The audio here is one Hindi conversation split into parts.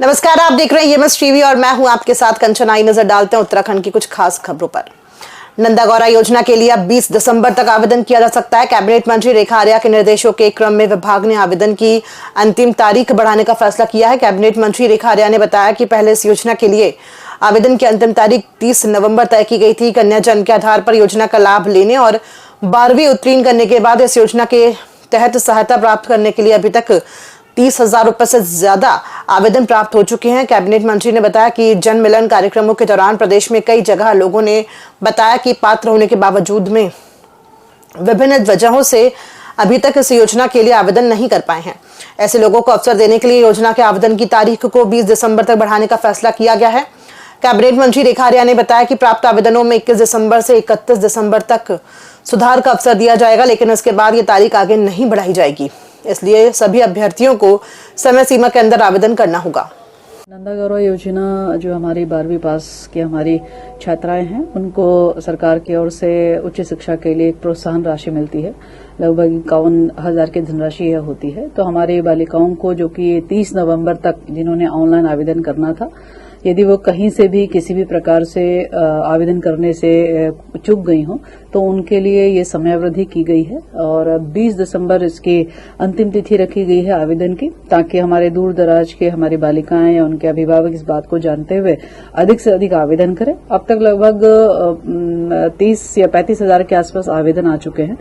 नमस्कार, आप देख रहे हैं एमएस टीवी और मैं हूं आपके साथ कंचन। आई नजर डालते हैं उत्तराखंड की कुछ खास खबरों पर। नंदा गौरा योजना के लिए अब 20 दिसंबर तक आवेदन किया जा सकता है। कैबिनेट मंत्री रेखा आर्या के निर्देशों के क्रम में विभाग ने आवेदन की अंतिम तारीख बढ़ाने का फैसला किया है। कैबिनेट मंत्री रेखा आर्या ने बताया कि पहले इस योजना के लिए आवेदन की अंतिम तारीख 30 नवंबर तय की गई थी। कन्या जन्म के आधार पर योजना का लाभ लेने और 12वीं उत्तीर्ण करने के बाद इस योजना के तहत सहायता प्राप्त करने के लिए अभी तक 30,000 रुपए से ज्यादा आवेदन प्राप्त हो चुके हैं। कैबिनेट मंत्री ने बताया कि जन मिलन कार्यक्रमों के दौरान प्रदेश में कई जगह लोगों ने बताया कि पात्र होने के बावजूद में विभिन्न वजहों से अभी तक इस योजना के लिए आवेदन नहीं कर पाए हैं। ऐसे लोगों को अवसर देने के लिए योजना के आवेदन की तारीख को 20 दिसंबर तक बढ़ाने का फैसला किया गया है। कैबिनेट मंत्री रेखा आर्या ने बताया कि प्राप्त आवेदनों में 21 दिसंबर से 31 दिसंबर तक सुधार का अवसर दिया जाएगा, लेकिन इसके बाद ये तारीख आगे नहीं बढ़ाई जाएगी। इसलिए सभी अभ्यर्थियों को समय सीमा के अंदर आवेदन करना होगा। नंदा गौरा योजना जो हमारी 12वीं पास की हमारी छात्राएं हैं, उनको सरकार की ओर से उच्च शिक्षा के लिए एक प्रोत्साहन राशि मिलती है। लगभग 51,000 की धनराशि यह होती है। तो हमारी बालिकाओं को जो कि 30 नवंबर तक जिन्होंने ऑनलाइन आवेदन करना था, यदि वो कहीं से भी किसी भी प्रकार से आवेदन करने से चूक गई हो तो उनके लिए ये समयावधि की गई है और 20 दिसंबर इसकी अंतिम तिथि रखी गई है आवेदन की, ताकि हमारे दूर दराज के हमारी बालिकाएं या उनके अभिभावक इस बात को जानते हुए अधिक से अधिक आवेदन करें। अब तक लगभग 30 या 35,000 के आसपास आवेदन आ चुके हैं।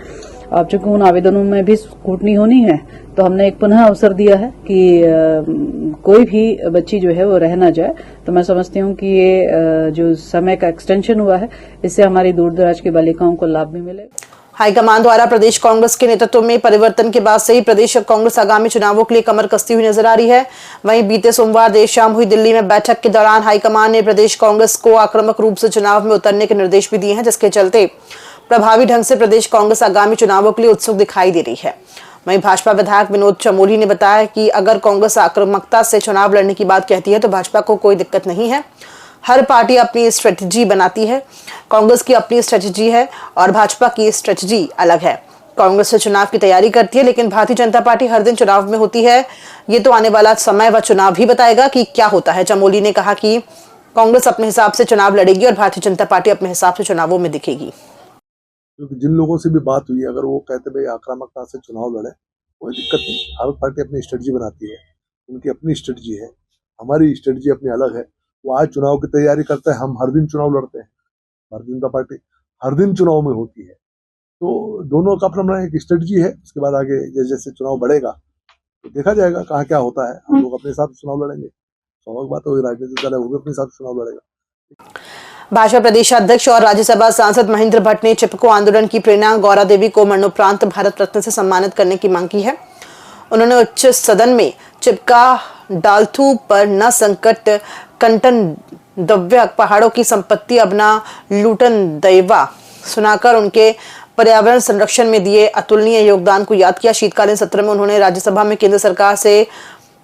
अब चूंकि उन आवेदनों में भी स्क्रूटनी होनी है तो हमने एक पुनः अवसर दिया है कि कोई भी बच्ची जो है वो रह ना जाए। तो मैं समझती हूँ कि ये जो समय का एक्सटेंशन हुआ है, इससे हमारी दूर दराज की बालिकाओं को लाभ भी मिलेगा। हाईकमान द्वारा प्रदेश कांग्रेस के नेतृत्व में परिवर्तन के बाद से ही प्रदेश कांग्रेस आगामी चुनावों के लिए कमर कसती हुई नजर आ रही है। वहीं बीते सोमवार देर शाम हुई दिल्ली में बैठक के दौरान हाईकमान ने प्रदेश कांग्रेस को आक्रामक रूप से चुनाव में उतरने के निर्देश भी दिए हैं, जिसके चलते प्रभावी ढंग से प्रदेश कांग्रेस आगामी चुनावों के लिए उत्सुक दिखाई दे रही है। वहीं भाजपा विधायक विनोद चमोली ने बताया कि अगर कांग्रेस आक्रामकता से चुनाव लड़ने की बात कहती है तो भाजपा को कोई दिक्कत नहीं है। हर पार्टी अपनी स्ट्रेटजी बनाती है। कांग्रेस की अपनी स्ट्रेटजी है और भाजपा की स्ट्रेटजी अलग है। कांग्रेस से चुनाव की तैयारी करती है, लेकिन भारतीय जनता पार्टी हर दिन चुनाव में होती है। ये तो आने वाला समय व चुनाव ही बताएगा कि क्या होता है। चमोली ने कहा कि कांग्रेस अपने हिसाब से चुनाव लड़ेगी और भारतीय जनता पार्टी अपने हिसाब से चुनावों में दिखेगी। क्योंकि जिन लोगों से भी बात हुई, अगर वो कहते भाई आक्रामकता से चुनाव लड़े, कोई दिक्कत नहीं। हर पार्टी अपनी स्ट्रेटजी बनाती है, उनकी अपनी स्ट्रेटजी है, हमारी स्ट्रेटजी अपनी अलग है। वो आज चुनाव की तैयारी करते हैं, हम हर दिन चुनाव लड़ते हैं। भारतीय जनता पार्टी हर दिन चुनाव में होती है। तो दोनों का अपना एक स्ट्रेटजी है। उसके बाद आगे जैसे जैसे चुनाव बढ़ेगा तो देखा जाएगा कहाँ क्या होता है। हम लोग अपने हिसाब से चुनाव लड़ेंगे। स्वाभाविक बात है, राजनीतिक दल है वो भी अपने हिसाब से चुनाव लड़ेगा। भाजपा प्रदेश अध्यक्ष और राज्यसभा सांसद महेंद्र भट्ट ने चिपको आंदोलन की प्रेरणा गौरा देवी को मरणोपरांत भारत रत्न से सम्मानित करने की मांग की है। उन्होंने उच्च सदन में चिपका डालथू पर न संकट कंटन दव्य पहाड़ों की संपत्ति अपना लूटन दैवा सुनाकर उनके पर्यावरण संरक्षण में दिए अतुलनीय योगदान को याद किया। शीतकालीन सत्र में उन्होंने राज्यसभा में केंद्र सरकार से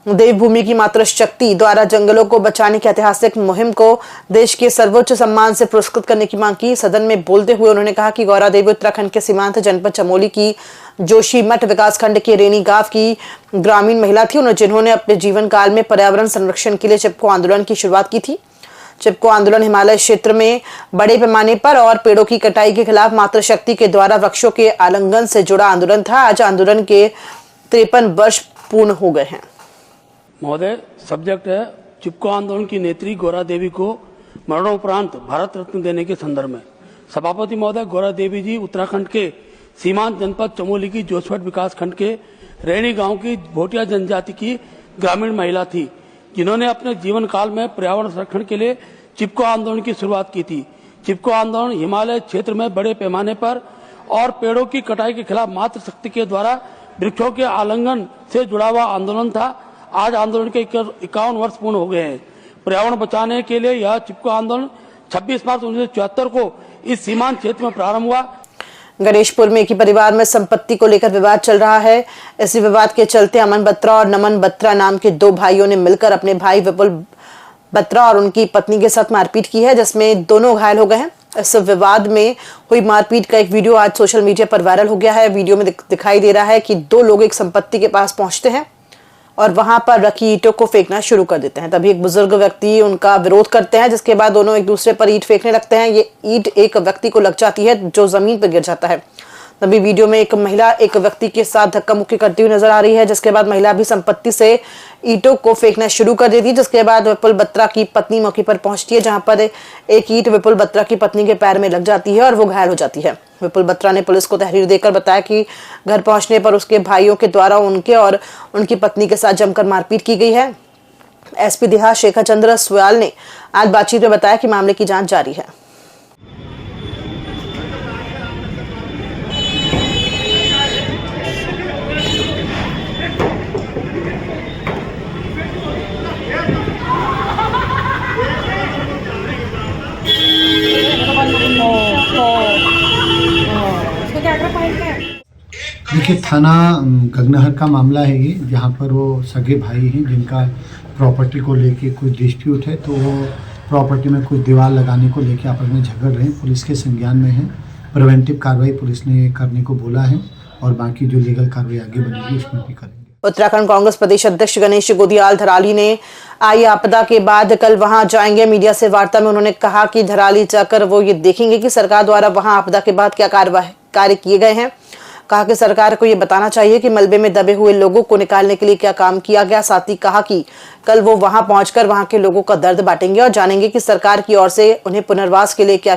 देवभूमि की मातृशक्ति द्वारा जंगलों को बचाने की ऐतिहासिक मुहिम को देश के सर्वोच्च सम्मान से पुरस्कृत करने की मांग की। सदन में बोलते हुए उन्होंने कहा कि गौरा देवी उत्तराखंड के सीमांत जनपद चमोली की जोशीमठ विकासखंड के रेनी गांव की ग्रामीण महिला थी, जिन्होंने अपने जीवन काल में पर्यावरण संरक्षण के लिए चिपको आंदोलन की शुरुआत की थी। चिपको आंदोलन हिमालय क्षेत्र में बड़े पैमाने पर और पेड़ों की कटाई के खिलाफ मातृशक्ति के द्वारा वृक्षों के आलिंगन से जुड़ा आंदोलन था। आज आंदोलन के 53 वर्ष पूर्ण हो गए हैं। महोदय, सब्जेक्ट है चिपको आंदोलन की नेत्री गौरा देवी को मरणोपरांत भारत रत्न देने के संदर्भ में। सभापति महोदय, गौरा देवी जी उत्तराखंड के सीमांत जनपद चमोली की जोशीमठ विकासखंड के रैणी गांव की भोटिया जनजाति की ग्रामीण महिला थी, जिन्होंने अपने जीवन काल में पर्यावरण संरक्षण के लिए चिपको आंदोलन की शुरुआत की थी। चिपको आंदोलन हिमालय क्षेत्र में बड़े पैमाने पर और पेड़ों की कटाई के खिलाफ मातृशक्ति के द्वारा वृक्षों के आलिंगन से जुड़ा हुआ आंदोलन था। आज आंदोलन के 51 वर्ष पूर्ण हो गए हैं। पर्यावरण बचाने के लिए यह चिपको आंदोलन 26 मार्च 1974 को इस सीमांत क्षेत्र में प्रारंभ हुआ। गणेशपुर में एक ही परिवार में संपत्ति को लेकर विवाद चल रहा है। इसी विवाद के चलते अमन बत्रा और नमन बत्रा नाम के दो भाइयों ने मिलकर अपने भाई विपुल बत्रा और उनकी पत्नी के साथ मारपीट की है, जिसमें दोनों घायल हो गए हैं। इस विवाद में हुई मारपीट का एक वीडियो आज सोशल मीडिया पर वायरल हो गया है। वीडियो में दिखाई दे रहा है कि दो लोग एक संपत्ति के पास पहुंचते हैं और वहां पर रखी ईंटों को फेंकना शुरू कर देते हैं। तभी एक बुजुर्ग व्यक्ति उनका विरोध करते हैं, जिसके बाद दोनों एक दूसरे पर ईंट फेंकने लगते हैं। ये ईंट एक व्यक्ति को लग जाती है जो जमीन पर गिर जाता है। तभी वीडियो में एक महिला एक व्यक्ति के साथ धक्का मुक्की करती हुई नजर आ रही है, जिसके बाद महिला भी संपत्ति से ईंटों को फेंकना शुरू कर देती है। जिसके बाद विपुल बत्रा की पत्नी मौके पर पहुंचती है, जहां पर एक ईंट विपुल बत्रा की पत्नी के पैर में लग जाती है और वो घायल हो जाती है। विपुल बत्रा ने पुलिस को तहरीर देकर बताया कि घर पहुंचने पर उसके भाइयों के द्वारा उनके और उनकी पत्नी के साथ जमकर मारपीट की गई है। एसपी देहात शेखर चंद्र सुयाल ने आज बातचीत में बताया कि मामले की जांच जारी है। देखिए, थाना गगनहर का मामला है ये, जहाँ पर वो सगे भाई हैं जिनका प्रॉपर्टी को लेके कुछ डिस्प्यूट है, तो वो प्रॉपर्टी में कुछ दीवार लगाने को लेके आपस में झगड़ रहे हैं। पुलिस के संज्ञान में है, प्रिवेंटिव कार्रवाई पुलिस ने करने को बोला है और बाकी जो लीगल कार्रवाई आगे बनेगी उसमें भी करेंगे। उत्तराखंड कांग्रेस प्रदेश अध्यक्ष गणेश गोदियाल धराली ने आई आपदा के बाद कल वहां जाएंगे। मीडिया से वार्ता में उन्होंने कहा कि धराली जाकर वो ये देखेंगे कि सरकार द्वारा वहां आपदा के बाद क्या कार्य किए गए हैं। कहा कि सरकार को ये बताना चाहिए कि मलबे में दबे हुए लोगों को निकालने के लिए क्या काम किया गया। साथ ही कहा कि कल वो वहां पहुंचकर वहां के लोगों का दर्द बांटेंगे और जानेंगे कि सरकार की ओर से उन्हें पुनर्वास के लिए क्या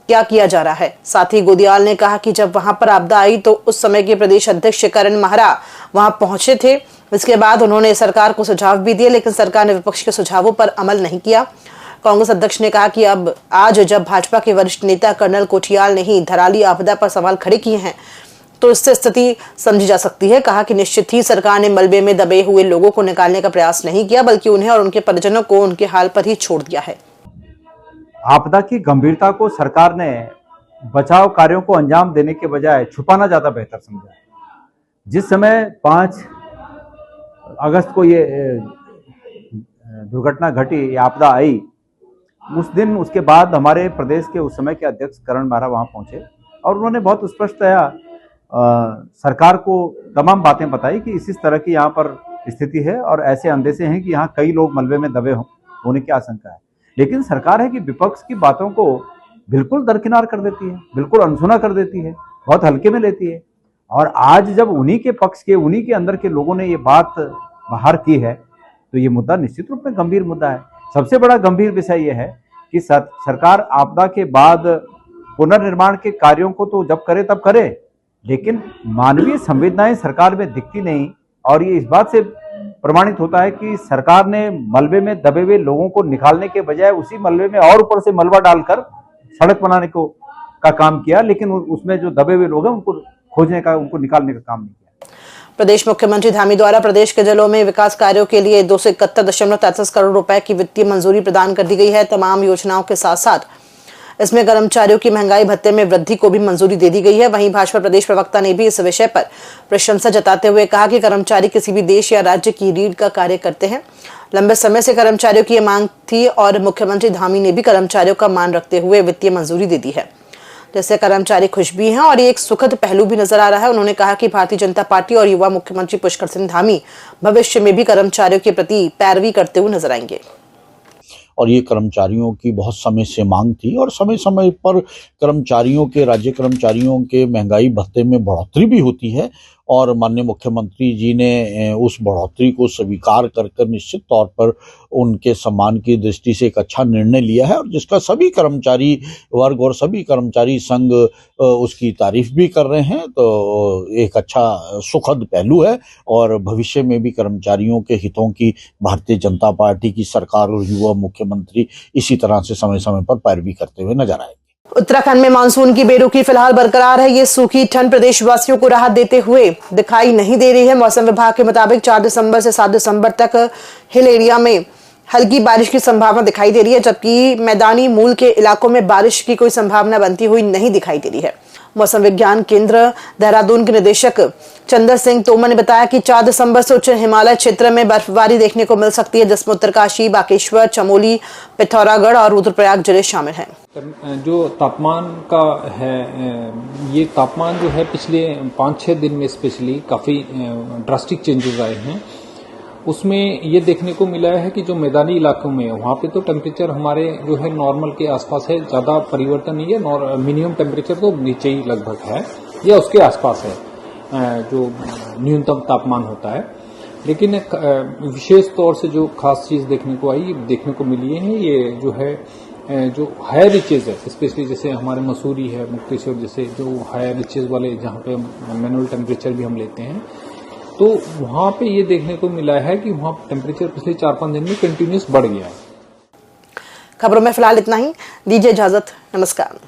किया जा रहा है। साथ ही गोदियाल ने कहा कि जब वहां पर आपदा आई तो उस समय के प्रदेश अध्यक्ष करण महरा वहां पहुंचे थे। इसके बाद उन्होंने सरकार को सुझाव भी दिए, लेकिन सरकार ने विपक्ष के सुझावों पर अमल नहीं किया। कांग्रेस अध्यक्ष ने कहा कि अब आज जब भाजपा के वरिष्ठ नेता कर्नल कोठियाल ने ही धराली आपदा पर सवाल खड़े किए हैं तो इससे स्थिति समझी जा सकती है। कहा कि निश्चित ही सरकार ने मलबे में दबे हुए लोगों को निकालने का प्रयास नहीं किया, बल्कि उन्हें और उनके परिजनों को उनके हाल पर ही छोड़ दिया है। आपदा की गंभीरता को सरकार ने बचाव कार्यों को अंजाम देने के बजाय छुपाना ज्यादा बेहतर समझा। जिस समय 5 अगस्त को ये दुर्घटना घटी, ये आपदा आई, उस दिन उसके बाद हमारे प्रदेश के उस समय के अध्यक्ष करण महरा वहां पहुंचे और उन्होंने बहुत स्पष्टतया सरकार को तमाम बातें बताई कि इस तरह की यहाँ पर स्थिति है और ऐसे अंदेशे हैं कि यहाँ कई लोग मलबे में दबे होने की आशंका है। लेकिन सरकार है कि विपक्ष की बातों को बिल्कुल दरकिनार कर देती है, बिल्कुल अनसुना कर देती है, बहुत हल्के में लेती है। और आज जब उन्हीं के पक्ष के, उन्हीं के अंदर के लोगों ने ये बात बाहर की है तो ये मुद्दा निश्चित रूप में गंभीर मुद्दा है। सबसे बड़ा गंभीर विषय ये है कि सरकार आपदा के बाद पुनर्निर्माण के कार्यों को तो जब करे तब करे, लेकिन मानवीय संवेदनाएं सरकार में दिखती नहीं। और ये इस बात से प्रमाणित होता है कि सरकार ने मलबे में दबे हुए लोगों को निकालने के बजाय उसी मलबे में और ऊपर से मलबा डालकर सड़क बनाने का काम किया, लेकिन उसमें जो दबे हुए लोग हैं उनको खोजने का, उनको निकालने का काम नहीं किया। प्रदेश मुख्यमंत्री धामी द्वारा प्रदेश के जिलों में विकास कार्यों के लिए 271.33 करोड़ रुपए की वित्तीय मंजूरी प्रदान कर दी गई है। तमाम योजनाओं के साथ साथ इसमें कर्मचारियों की महंगाई भत्ते में वृद्धि को भी मंजूरी दे दी गई है। वहीं भाजपा प्रदेश प्रवक्ता ने भी इस विषय पर प्रशंसा जताते हुए कहा कि कर्मचारी किसी भी देश या राज्य की रीढ़ का कार्य करते हैं। लंबे समय से कर्मचारियों की यह मांग थी और मुख्यमंत्री धामी ने भी कर्मचारियों का मान रखते हुए वित्तीय मंजूरी दे दी है, जिससे कर्मचारी खुश भी हैं और ये एक सुखद पहलू भी नजर आ रहा है। उन्होंने कहा कि भारतीय जनता पार्टी और युवा मुख्यमंत्री पुष्कर सिंह धामी भविष्य में भी कर्मचारियों के प्रति पैरवी करते हुए नजर आएंगे। और ये कर्मचारियों की बहुत समय से मांग थी और समय समय पर कर्मचारियों के, राज्य कर्मचारियों के महंगाई भत्ते में बढ़ोतरी भी होती है और माननीय मुख्यमंत्री जी ने उस बढ़ोतरी को स्वीकार कर निश्चित तौर पर उनके सम्मान की दृष्टि से एक अच्छा निर्णय लिया है और जिसका सभी कर्मचारी वर्ग और सभी कर्मचारी संघ उसकी तारीफ भी कर रहे हैं। तो एक अच्छा सुखद पहलू है और भविष्य में भी कर्मचारियों के हितों की भारतीय जनता पार्टी की सरकार और युवा मुख्यमंत्री इसी तरह से समय समय पर पैरवी करते हुए नजर आएंगे। उत्तराखंड में मानसून की बेरुखी फिलहाल बरकरार है। ये सूखी ठंड प्रदेशवासियों को राहत देते हुए दिखाई नहीं दे रही है। मौसम विभाग के मुताबिक 4 दिसंबर से 7 दिसंबर तक हिल एरिया में हल्की बारिश की संभावना दिखाई दे रही है, जबकि मैदानी मूल के इलाकों में बारिश की कोई संभावना बनती हुई नहीं दिखाई दे रही है। मौसम विज्ञान केंद्र देहरादून के निदेशक चंद्र सिंह तोमर ने बताया कि 4 दिसंबर से उच्च हिमालय क्षेत्र में बर्फबारी देखने को मिल सकती है, जिसमें उत्तरकाशी, बागेश्वर, चमोली, पिथौरागढ़ और रुद्रप्रयाग जिले शामिल हैं। जो तापमान का है, ये तापमान जो है पिछले 5-6 दिन में स्पेशली काफ़ी ड्रास्टिक चेंजेस आए हैं। उसमें ये देखने को मिला है कि जो मैदानी इलाकों में है वहाँ पे तो टेम्परेचर हमारे जो है नॉर्मल के आसपास है, ज़्यादा परिवर्तन नहीं है, मिनिमम टेम्परेचर तो नीचे ही लगभग है या उसके आसपास है जो न्यूनतम तापमान होता है। लेकिन विशेष तौर से जो खास चीज़ देखने को मिली है ये जो है जो हायर रिचेज है, स्पेशली जैसे हमारे मसूरी है, मुक्तेश्वर जैसे जो हायर रिचेज वाले जहाँ पे मैनुअल टेम्परेचर भी हम लेते हैं, तो वहाँ पे ये देखने को मिला है कि वहाँ टेम्परेचर पिछले 4-5 दिन में कंटिन्यूस बढ़ गया है। खबरों में फिलहाल इतना ही, दीजिए इजाजत, नमस्कार।